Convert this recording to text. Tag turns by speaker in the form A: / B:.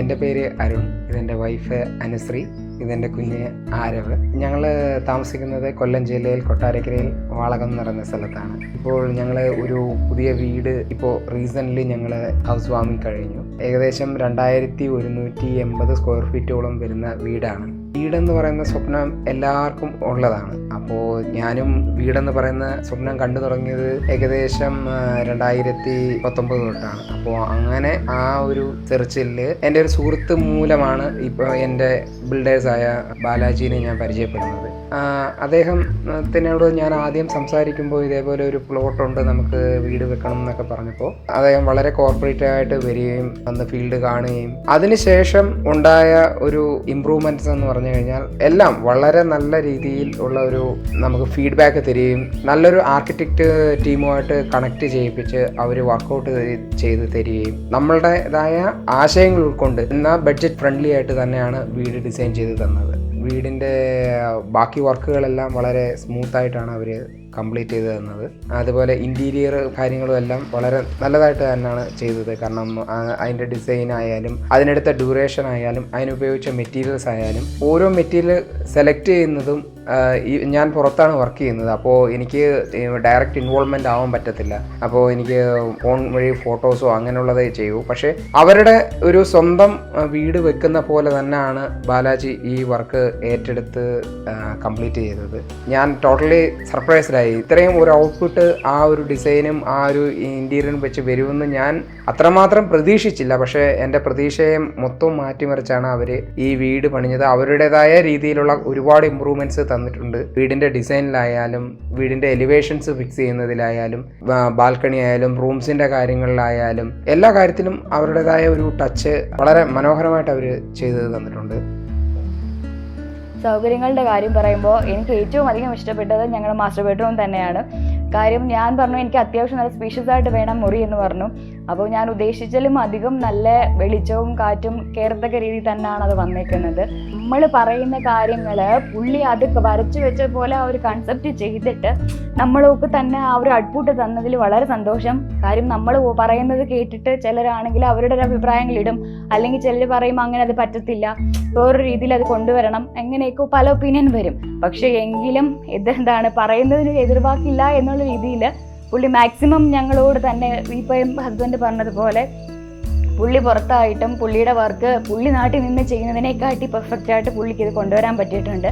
A: എൻ്റെ പേര് അരുൺ, ഇതെൻ്റെ വൈഫ് അനുശ്രീ, ഇതെൻ്റെ കുഞ്ഞ് ആരവ്. ഞങ്ങൾ താമസിക്കുന്നത് കൊല്ലം ജില്ലയിൽ കൊട്ടാരക്കരയിൽ വാളകം എന്ന് പറയുന്ന സ്ഥലത്താണ്. ഇപ്പോൾ ഞങ്ങൾ ഒരു പുതിയ വീട് ഇപ്പോൾ റീസെൻ്റ്ലി ഞങ്ങൾ ഹൗസ് വാമിങ് കഴിഞ്ഞു. ഏകദേശം 2180 സ്ക്വയർ ഫീറ്റോളം വരുന്ന വീടാണ്. വീടെന്ന് പറയുന്ന സ്വപ്നം എല്ലാവർക്കും ഉള്ളതാണ്. അപ്പോൾ ഞാനും വീടെന്ന് പറയുന്ന സ്വപ്നം കണ്ടു തുടങ്ങിയത് ഏകദേശം 2019 തൊട്ടാണ്. അപ്പോൾ അങ്ങനെ ആ ഒരു സെർച്ചിൽ എൻ്റെ ഒരു സുഹൃത്ത് മൂലമാണ് ഇപ്പോൾ എൻ്റെ ബിൽഡേഴ്സായ ബാലാജിനെ ഞാൻ പരിചയപ്പെടുന്നത്. അദ്ദേഹത്തിനോട് ഞാൻ ആദ്യം സംസാരിക്കുമ്പോൾ ഇതേപോലെ ഒരു പ്ലോട്ട് ഉണ്ട്, നമുക്ക് വീട് വെക്കണം എന്നൊക്കെ പറഞ്ഞപ്പോൾ അദ്ദേഹം വളരെ കോർപ്പറേറ്റ് ആയിട്ട് വരികയും അന്ന് ഫീൽഡ് കാണുകയും അതിനുശേഷം ഉണ്ടായ ഒരു ഇമ്പ്രൂവ്മെന്റ്സ് എന്ന് പറഞ്ഞു കഴിഞ്ഞാൽ എല്ലാം വളരെ നല്ല രീതിയിൽ ഉള്ള ഒരു നമുക്ക് ഫീഡ്ബാക്ക് തരികയും നല്ലൊരു ആർക്കിടെക്റ്റ് ടീമുമായിട്ട് കണക്ട് ചെയ്യിപ്പിച്ച് അവർ വർക്കൗട്ട് ചെയ്ത് തരികയും നമ്മളുടേതായ ആശയങ്ങൾ ഉൾക്കൊണ്ട് എന്നാൽ ബഡ്ജറ്റ് ഫ്രണ്ട്ലി ആയിട്ട് തന്നെയാണ് വീട് ഡിസൈൻ ചെയ്ത് തന്നത്. വീടിൻ്റെ ബാക്കി വർക്കുകളെല്ലാം വളരെ സ്മൂത്തായിട്ടാണ് അവർ കംപ്ലീറ്റ് ചെയ്ത് തന്നത്. അതുപോലെ ഇൻറ്റീരിയർ കാര്യങ്ങളും എല്ലാം വളരെ നല്ലതായിട്ട് തന്നെയാണ് ചെയ്തത്. കാരണം അതിൻ്റെ ഡിസൈൻ ആയാലും അതിനെടുത്ത ഡ്യൂറേഷൻ ആയാലും അതിനുപയോഗിച്ച മെറ്റീരിയൽസ് ആയാലും ഓരോ മെറ്റീരിയൽ സെലക്ട് ചെയ്യുന്നതും ഞാൻ പുറത്താണ് വർക്ക് ചെയ്യുന്നത്. അപ്പോൾ എനിക്ക് ഡയറക്റ്റ് ഇൻവോൾവ്മെൻ്റ് ആവാൻ പറ്റത്തില്ല. അപ്പോൾ എനിക്ക് ഫോൺ വഴി ഫോട്ടോസോ അങ്ങനെയുള്ളതേ ചെയ്യൂ. പക്ഷേ അവരുടെ ഒരു സ്വന്തം വീട് വെക്കുന്ന പോലെ തന്നെയാണ് ബാലാജി ഈ വർക്ക് ഏറ്റെടുത്ത് കംപ്ലീറ്റ് ചെയ്തത്. ഞാൻ ടോട്ടലി സർപ്രൈസ്ഡ് ആയി. ഇത്രയും ഒരു ഔട്ട്പുട്ട് ആ ഒരു ഡിസൈനും ആ ഒരു ഇൻറ്റീരിയറും വെച്ച് വരുമെന്ന് ഞാൻ അത്രമാത്രം പ്രതീക്ഷിച്ചില്ല. പക്ഷേ എൻ്റെ പ്രതീക്ഷയെ മൊത്തം മാറ്റിമറിച്ചാണ് അവർ ഈ വീട് പണിഞ്ഞത്. അവരുടേതായ രീതിയിലുള്ള ഒരുപാട് ഇമ്പ്രൂവ്മെൻറ്റ്സ് തന്നിട്ടുണ്ട്. വീടിൻ്റെ ഡിസൈനിലായാലും വീടിൻ്റെ എലിവേഷൻസ് ഫിക്സ് ചെയ്യുന്നതിലായാലും ബാൽക്കണി ആയാലും റൂംസിൻ്റെ കാര്യങ്ങളിലായാലും എല്ലാ കാര്യത്തിലും അവരുടേതായ ഒരു ടച്ച് വളരെ മനോഹരമായിട്ട് അവർ ചെയ്ത് തന്നിട്ടുണ്ട്.
B: സൗകര്യങ്ങളുടെ കാര്യം പറയുമ്പോൾ എനിക്ക് ഏറ്റവും അധികം ഇഷ്ടപ്പെട്ടത് ഞങ്ങളുടെ മാസ്റ്റർ ബെഡ്റൂം തന്നെയാണ്. കാര്യം ഞാൻ പറഞ്ഞു എനിക്ക് അത്യാവശ്യം നല്ല സ്പീഷ്യസ് ആയിട്ട് വേണം മുറി എന്ന് പറഞ്ഞു. അപ്പോൾ ഞാൻ ഉദ്ദേശിച്ചാലും അധികം നല്ല വെളിച്ചവും കാറ്റും കയറത്തക്ക രീതിയിൽ തന്നെയാണ് അത് വന്നേക്കുന്നത്. നമ്മൾ പറയുന്ന കാര്യങ്ങൾ പുള്ളി അത് വരച്ചു വെച്ച പോലെ ആ ഒരു കൺസെപ്റ്റ് ചെയ്തിട്ട് നമ്മൾക്ക് തന്നെ ആ ഒരു ഔട്ട്പുട്ട് തന്നതിൽ വളരെ സന്തോഷം. കാര്യം നമ്മൾ പറയുന്നത് കേട്ടിട്ട് ചിലരാണെങ്കിൽ അവരുടെ ഒരു അഭിപ്രായങ്ങൾ ഇടും, അല്ലെങ്കിൽ ചിലർ പറയും അങ്ങനെ അത് പറ്റത്തില്ല, വേറൊരു രീതിയിൽ അത് കൊണ്ടുവരണം, എങ്ങനെയൊക്കെ പല ഒപ്പീനിയൻ വരും. പക്ഷെ എങ്കിലും ഇതെന്താണ് പറയുന്നതിന് എതിർവാക്കില്ല എന്നുള്ള രീതിയിൽ പുള്ളി മാക്സിമം ഞങ്ങളോട് തന്നെ ഇപ്പം ഹസ്ബൻഡ് പറഞ്ഞതുപോലെ പുള്ളി പുറത്തായിട്ടും പുള്ളിയുടെ വർക്ക് പുള്ളി നാട്ടിൽ നിന്ന് ചെയ്യുന്നതിനെക്കാട്ടി പെർഫെക്റ്റ് ആയിട്ട് പുള്ളിക്ക് ഇത് കൊണ്ടുവരാൻ പറ്റിയിട്ടുണ്ട്.